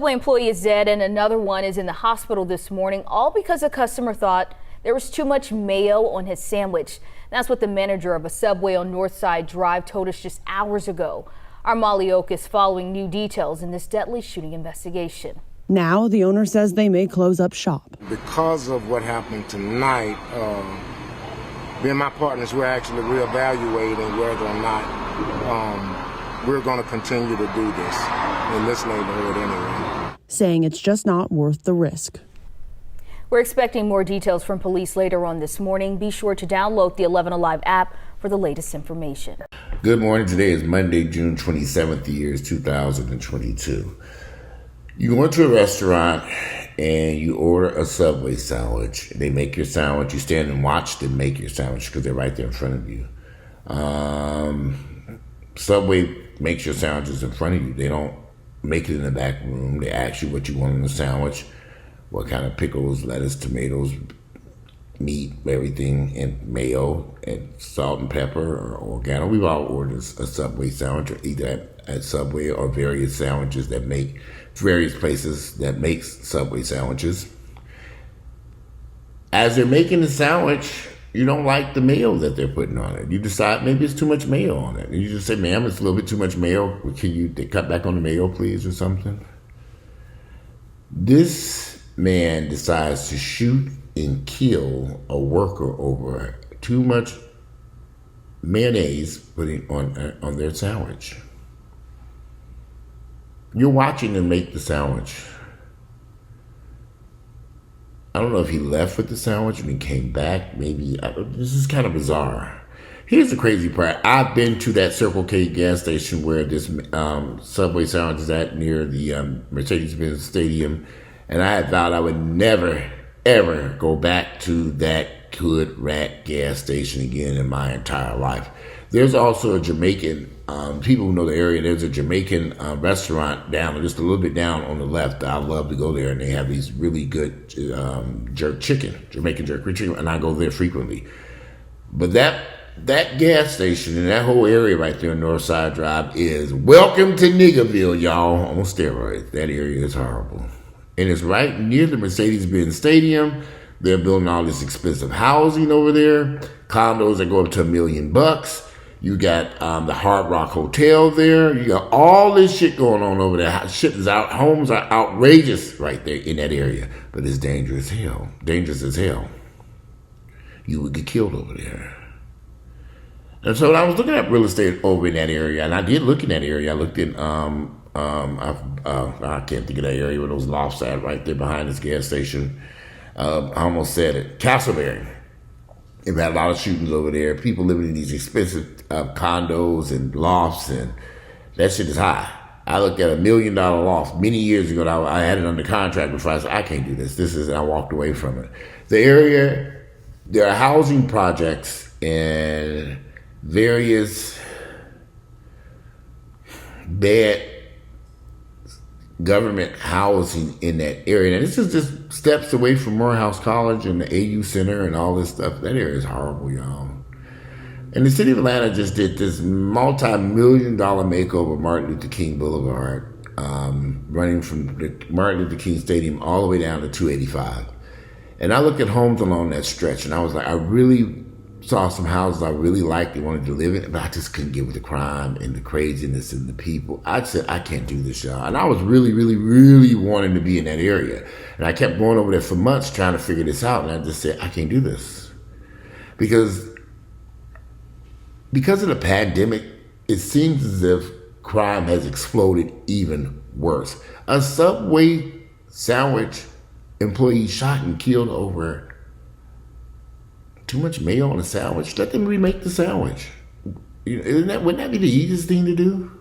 Subway employee is dead and another one is in the hospital this morning, all because a customer thought there was too much mayo on his sandwich. That's what the manager of a Subway on Northside Drive told us just hours ago. Our Molly Oak is following new details in this deadly shooting investigation. Now the owner says they may close up shop. Because of what happened tonight, me and my partners, we're actually reevaluating whether or not we're going to continue to do this in this neighborhood anyway. Saying it's just not worth the risk. We're expecting more details from police later on this morning. Be sure to download the 11 Alive app for the latest information. Good morning. Today is Monday, June 27th, the year is 2022. You go into a restaurant and you order a Subway sandwich. They make your sandwich. You stand and watch them make your sandwich because they're right there in front of you. Subway makes your sandwiches in front of you. They don't make it in the back room. They ask you what you want in the sandwich, what kind of pickles, lettuce, tomatoes, meat, everything, and mayo, and salt and pepper, or oregano. We've all ordered a Subway sandwich, or either at Subway or various sandwiches that make, various places that makes Subway sandwiches. As they're making the sandwich, you don't like the mayo that they're putting on it. You decide maybe it's too much mayo on it. And you just say, ma'am, it's a little bit too much mayo. Can you cut back on the mayo, please, or something? This man decides to shoot and kill a worker over too much mayonnaise putting on their sandwich. You're watching them make the sandwich. I don't know if he left with the sandwich and he came back. Maybe this is kind of bizarre. Here's the crazy part. I've been to that Circle K gas station where this Subway sandwich is at near the Mercedes-Benz Stadium, and I had vowed I would never, ever go back to that hood rat gas station again in my entire life. There's also a Jamaican, people who know the area, there's a Jamaican restaurant down, just a little bit down on the left. I love to go there, and they have these really good jerk chicken, Jamaican jerk chicken, and I go there frequently. But that gas station and that whole area right there on Northside Drive is welcome to Niggaville, y'all, on steroids. That area is horrible. And it's right near the Mercedes-Benz Stadium. They're building all this expensive housing over there, condos that go up to $1 million. You got the Hard Rock Hotel there. You got all this shit going on over there. Shit is out. Homes are outrageous right there in that area, but it's dangerous as hell. Dangerous as hell. You would get killed over there. And so when I was looking at real estate over in that area, and I did look in that area. I looked in I can't think of that area where those lofts at right there behind this gas station. I almost said it. Castleberry. They've had a lot of shootings over there. People living in these expensive condos and lofts, and that shit is high. I looked at $1 million loft many years ago. I had it under contract before I said, I can't do this. And I walked away from it. The area, there are housing projects and various bad government housing in that area. And this is just steps away from Morehouse College and the AU Center and all this stuff. That area is horrible, y'all. And the city of Atlanta just did this multi-million-dollar makeover of Martin Luther King Boulevard, running from the Martin Luther King Stadium all the way down to 285. And I looked at homes along that stretch, and I was like, I really saw some houses I really liked and wanted to live in, but I just couldn't get with the crime and the craziness and the people. I said, I can't do this, y'all. And I was really, really, really wanting to be in that area. And I kept going over there for months trying to figure this out. And I just said, I can't do this. Because of the pandemic, it seems as if crime has exploded even worse. A Subway sandwich employee shot and killed over too much mayo on a sandwich. Let them remake the sandwich. Wouldn't that be the easiest thing to do?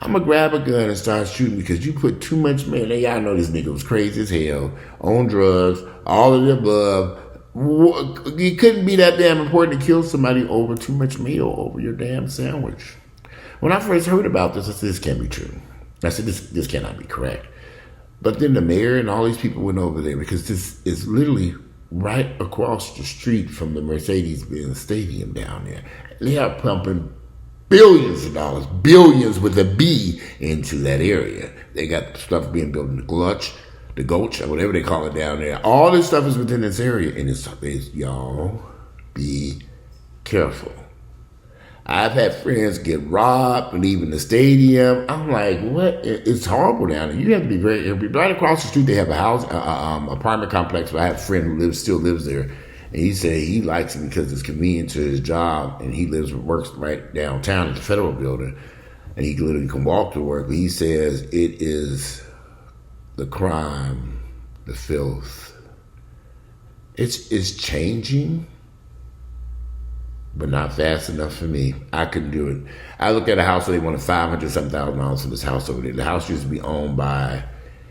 I'm going to grab a gun and start shooting because you put too much mayo. Now, y'all know this nigga was crazy as hell, on drugs, all of the above. It couldn't be that damn important to kill somebody over too much mayo over your damn sandwich. When I first heard about this, I said, this can't be true. I said, this cannot be correct. But then the mayor and all these people went over there because this is literally right across the street from the Mercedes-Benz Stadium down there. They are pumping billions of dollars, billions with a B, into that area. They got stuff being built in the Gulch, or whatever they call it down there. All this stuff is within this area, and it's y'all be careful. I've had friends get robbed leaving the stadium. I'm like, what? It's horrible down there. You have to be very careful. Right across the street, they have a house, apartment complex. But I have a friend who still lives there, and he said he likes it because it's convenient to his job, and he works right downtown at the Federal Building, and he literally can walk to work. But he says it is the crime, the filth. It's changing, but not fast enough for me. I couldn't do it. I looked at a house where they wanted $500,000 for this house over there. The house used to be owned by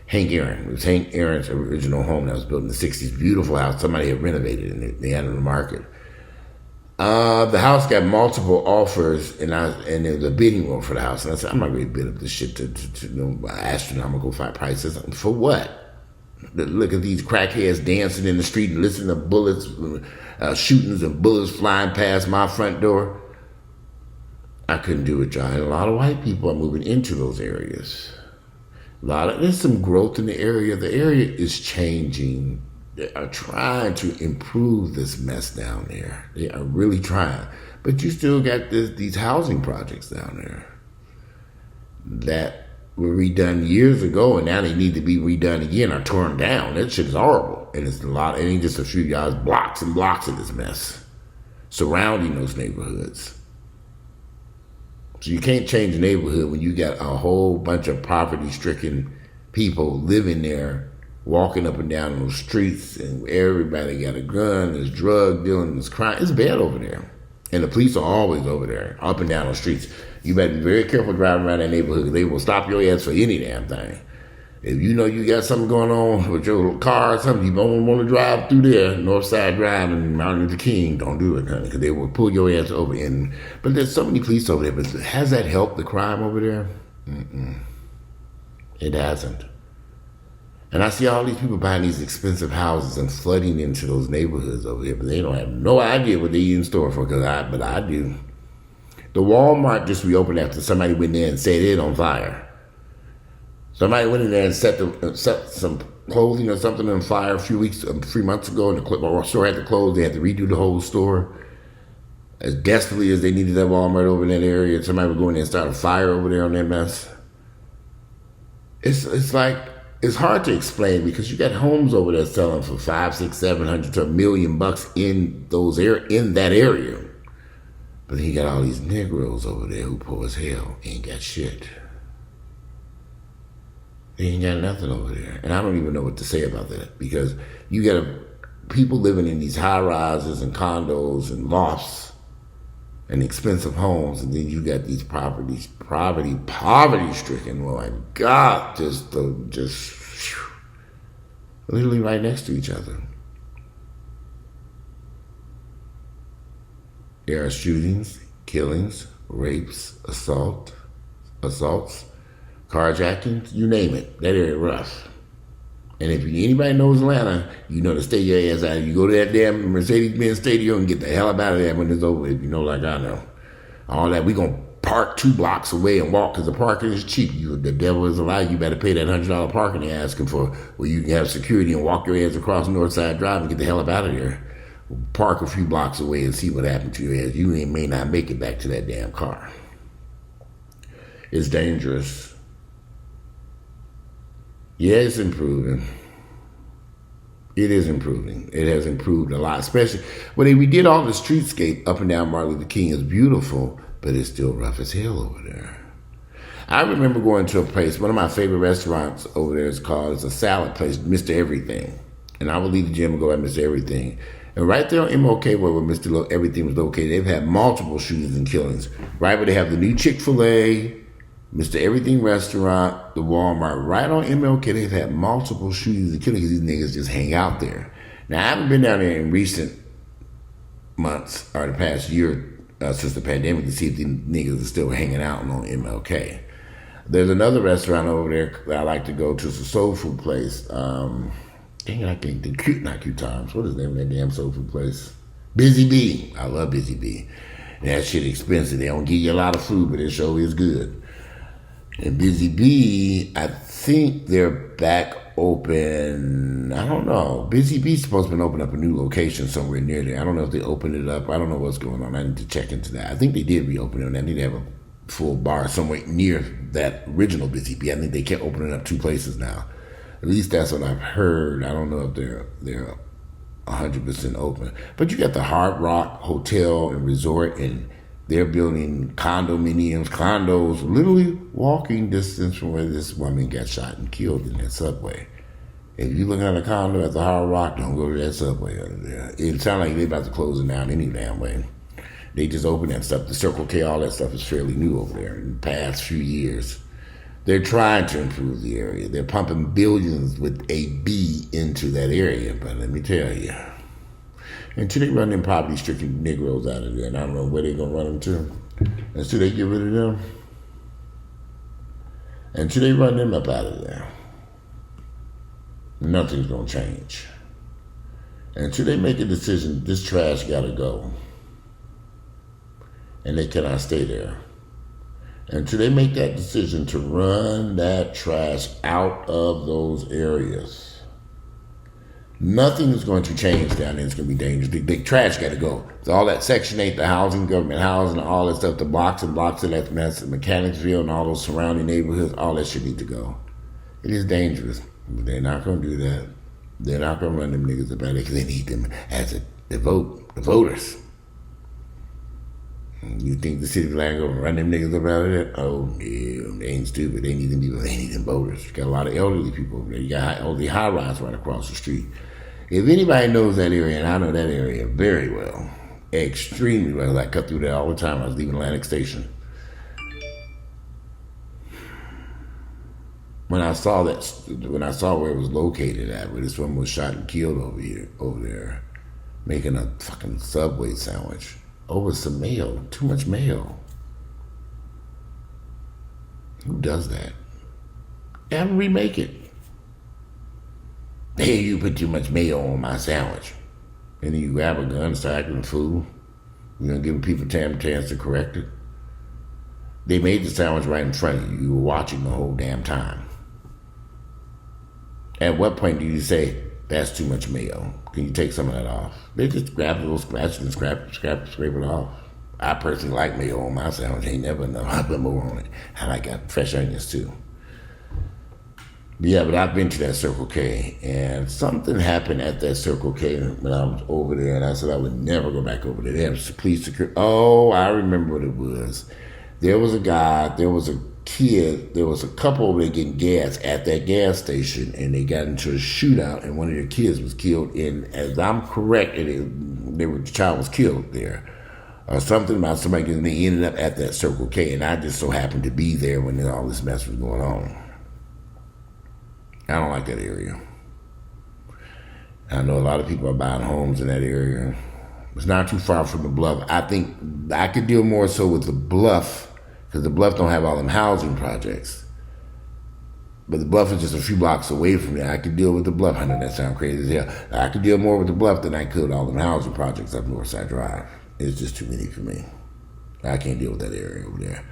Hank Aaron. It was Hank Aaron's original home that was built in the 60s. Beautiful house. Somebody had renovated it, and they had it on the market. The house got multiple offers, and there was a bidding war for the house. And I said, I'm not going to bid up this shit to astronomical prices. For what? Look at these crackheads dancing in the street and listening to bullets, shootings and bullets flying past my front door. I couldn't do it, John. And a lot of white people are moving into those areas. There's some growth in the area. The area is changing. They are trying to improve this mess down there. They are really trying. But you still got these housing projects down there that were redone years ago, and now they need to be redone again or torn down. That shit is horrible. And it's it ain't just a few yards, blocks and blocks of this mess surrounding those neighborhoods. So you can't change a neighborhood when you got a whole bunch of poverty-stricken people living there, walking up and down those streets, and everybody got a gun, there's drug dealing, there's crime. It's bad over there. And the police are always over there, up and down the streets. You better be very careful driving around that neighborhood, because they will stop your ass for any damn thing. If you know you got something going on with your car or something, you don't want to drive through there, Northside Drive and Martin Luther King, don't do it, honey, because they will pull your ass over. But there's so many police over there, but has that helped the crime over there? It hasn't. And I see all these people buying these expensive houses and flooding into those neighborhoods over there, but they don't have no idea what they in store for, but I do. The Walmart just reopened after somebody went there and set it on fire. Somebody went in there and set some clothing or something on fire a 3 months ago, and the store had to close. They had to redo the whole store. As desperately as they needed that Walmart over in that area, somebody would go in there and start a fire over there on that mess. It's like, it's hard to explain, because you got homes over there selling for $500, $600, $700 to $1 million in that area. But then you got all these Negroes over there who poor as hell, ain't got shit. They ain't got nothing over there. And I don't even know what to say about that, because you got people living in these high rises and condos and lofts and expensive homes, and then you got these poverty stricken. Oh my God, just literally right next to each other. There are shootings, killings, rapes, assaults, carjackings, you name it. That area rough. And if anybody knows Atlanta, you know to stay your ass out. You go to that damn Mercedes-Benz Stadium and get the hell up out of there when it's over, if you know like I know. All that, we gonna park 2 blocks away and walk, because the parking is cheap. The devil is a lie. You better pay that $100 parking they're asking for, where you can have security and walk your ass across Northside Drive and get the hell up out of there. Park a few blocks away and see what happened to your ass. You may not make it back to that damn car. It's dangerous. Yeah, it's improving. It is improving. It has improved a lot, especially when we did all the streetscape up and down Martin Luther King. It's beautiful, but it's still rough as hell over there. I remember going to a place, one of my favorite restaurants over there is called, it's a salad place, Mr. Everything. And I would leave the gym and go at Mr. Everything. And right there on MLK, where Mr. Everything was located, they've had multiple shootings and killings. Right where they have the new Chick-fil-A, Mr. Everything restaurant, the Walmart, right on MLK, they've had multiple shootings and killings, because these niggas just hang out there. Now, I haven't been down there in recent months, or the past year, since the pandemic, to see if these niggas are still hanging out on MLK. There's another restaurant over there that I like to go to. It's a soul food place. Dang it, I can't think. Not Cute Times. What is the name of that damn soul food place? Busy Bee. I love Busy Bee. And that shit expensive. They don't give you a lot of food, but it sure is good. And Busy Bee, I think they're back open. I don't know. Busy Bee's supposed to open up a new location somewhere near there. I don't know if they opened it up. I don't know what's going on. I need to check into that. I think they did reopen it. I need to have a full bar somewhere near that original Busy Bee. I think they kept opening up 2 places now. At least that's what I've heard. I don't know if they're 100% open. But you got the Hard Rock Hotel and Resort, and they're building condos, literally walking distance from where this woman got shot and killed in that subway. If you're looking at a condo at the Hard Rock, don't go to that subway under there. It sounds like they're about to close it down any damn way. They just opened that stuff. The Circle K, all that stuff is fairly new over there in the past few years. They're trying to improve the area. They're pumping billions with a B into that area, but let me tell you, until they run them poverty-stricken Negroes out of there, and I don't know where they're going to run them to, until they get rid of them, until they run them up out of there, nothing's going to change. Until they make a decision, this trash got to go, and they cannot stay there. Until they make that decision to run that trash out of those areas, nothing is going to change down there. It's going to be dangerous. The trash got to go. So all that Section 8, the housing, government housing, all that stuff, the blocks and blocks of that mess, Mechanicsville and all those surrounding neighborhoods, all that shit need to go. It is dangerous, but they're not going to do that. They're not going to run them niggas up out there because they need them as the voters. You think the city of Atlanta gonna run them niggas up out of there? Oh, no, they ain't stupid. They need them people. They need them voters. You got a lot of elderly people over there. You got elderly high-rise right across the street. If anybody knows that area, and I know that area very well, extremely well, I cut through there all the time. I was leaving Atlantic Station. When I saw where it was located at, where this woman was shot and killed over there, making a fucking Subway sandwich. Over some mayo, too much mayo. Who does that? Have them remake it. Hey, you put too much mayo on my sandwich. And then you grab a gun and start acting a fool. You're gonna give people a chance to correct it. They made the sandwich right in front of you. You were watching the whole damn time. At what point do you say, that's too much mayo? Can you take some of that off? They just grab a little scratch and scrape it off. I personally like mayo on my sandwich. Ain't never enough. I put more on it. I like fresh onions too. Yeah, but I've been to that Circle K, and something happened at that Circle K when I was over there, and I said I would never go back over there. They have police security. Oh, I remember what it was. There was a guy, there was a kid, there was a couple over there getting gas at that gas station, and they got into a shootout, and one of their kids was killed as I'm correct, the child was killed there. Or something about somebody, and they ended up at that Circle K, and I just so happened to be there when all this mess was going on. I don't like that area. I know a lot of people are buying homes in that area. It's not too far from the Bluff. I think I could deal more so with the Bluff, because the Bluff don't have all them housing projects. But the Bluff is just a few blocks away from there. I could deal with the Bluff. I know that sounds crazy as hell. I could deal more with the Bluff than I could all them housing projects up Northside Drive. It's just too many for me. I can't deal with that area over there.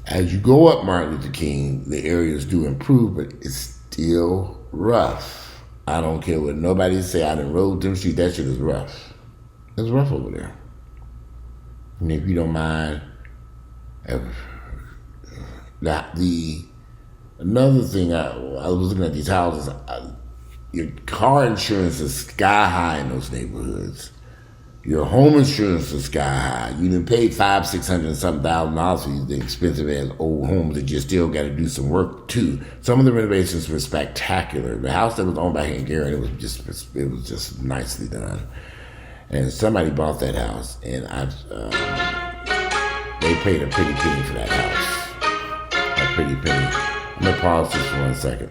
As you go up Martin Luther King, the areas do improve, but it's still rough. I don't care what nobody say. I done rode them streets. That shit is rough. It's rough over there. And if you don't mind, another thing, I was looking at these houses. Your car insurance is sky high in those neighborhoods. Your home insurance is sky high. You done paid $500,000, $600,000 for these expensive ass old homes that you still got to do some work too. Some of the renovations were spectacular. The house that was owned by Hank Aaron, it was just nicely done. And somebody bought that house, and they paid a pretty penny for that house. A pretty penny. I'm gonna pause this for 1 second.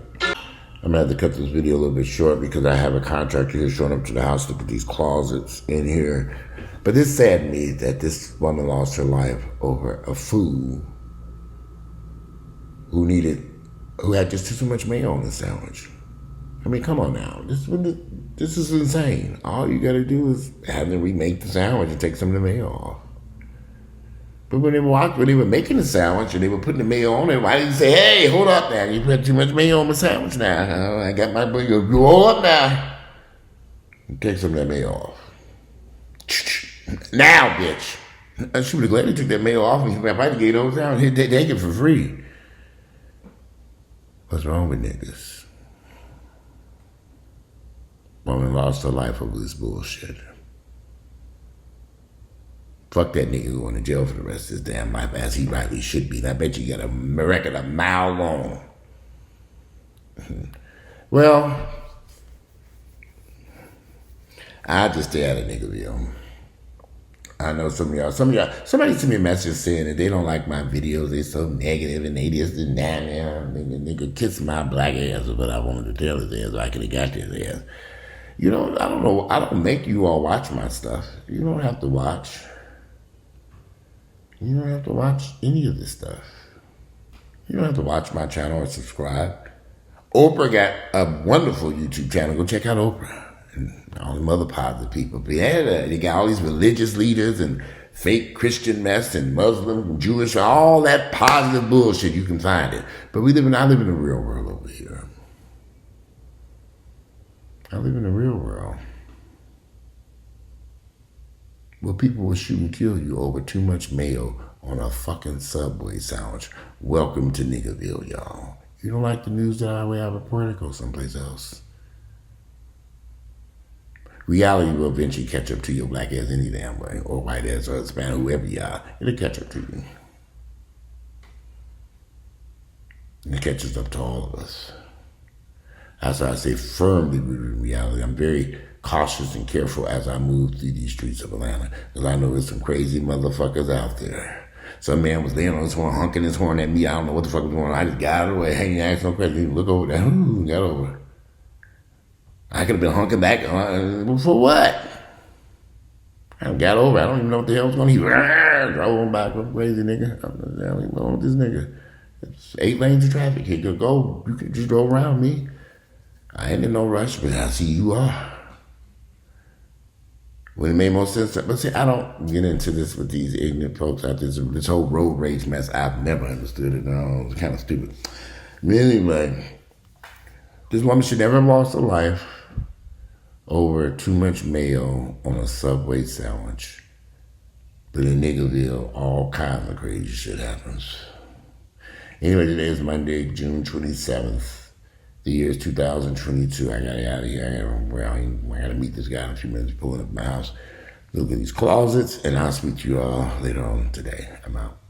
I'm gonna have to cut this video a little bit short because I have a contractor here showing up to the house. Look at these closets in here. But it saddened me that this woman lost her life over a fool who had just too much mayo on the sandwich. I mean, come on now. This is insane. All you gotta do is have them remake the sandwich and take some of the mayo off. But when they were making the sandwich and they were putting the mayo on it, why didn't you say, hey, hold up now, you put too much mayo on my sandwich now. I got my burger. You hold up now. Take some of that mayo off. Now, bitch. She would have gladly took that mayo off and if I gave those down, he'd take it for free. What's wrong with niggas? Woman lost her life over this bullshit. Fuck that nigga going to jail for the rest of his damn life as he rightly should be. And I bet you got a record a mile long. Well, I just stay out of Niggaville. I know some of y'all, somebody sent me a message saying that they don't like my videos, they so negative and they just didn't have nigga kiss my black ass is what I wanted to tell his ass so I could have got his ass. You know, I don't know, I don't make you all watch my stuff. You don't have to watch. You don't have to watch any of this stuff. You don't have to watch my channel or subscribe. Oprah got a wonderful YouTube channel. Go check out Oprah. And all them other positive people. But yeah, they got all these religious leaders and fake Christian mess and Muslim, Jewish, all that positive bullshit. You can find it. But I live in the real world over here. I live in the real world. Well, people will shoot and kill you over too much mayo on a fucking Subway sandwich. Welcome to Niggaville, y'all. You don't like the news that I report it, go someplace else. Reality will eventually catch up to your black ass any damn way, or white ass, or Hispanic, whoever you are. It'll catch up to you. And it catches up to all of us. That's why I say firmly rooted in reality. I'm very cautious and careful as I move through these streets of Atlanta, because I know there's some crazy motherfuckers out there. Some man was laying on his horn, honking his horn at me. I don't know what the fuck was going on. I just got out of the way. Hey, you asked no question. Look over there. Ooh, got over. I could have been honking back. For what? I got over. I don't even know what the hell was going on. He drove on back. What crazy nigga? I'm not going with this nigga. It's 8 lanes of traffic. He could go. You could just go around me. I ain't in no rush, but I see you are. When it made more sense. But see, I don't get into this with these ignorant folks out there. This whole road rage mess, I've never understood it. No, it's kind of stupid. But anyway, this woman should never have lost her life over too much mayo on a Subway sandwich. But in Niggaville, all kinds of crazy shit happens. Anyway, today is Monday, June 27th. The year is 2022. I gotta get out of here. I gotta meet this guy in a few minutes, pulling up my house. Look at these closets, and I'll speak to you all later on today. I'm out.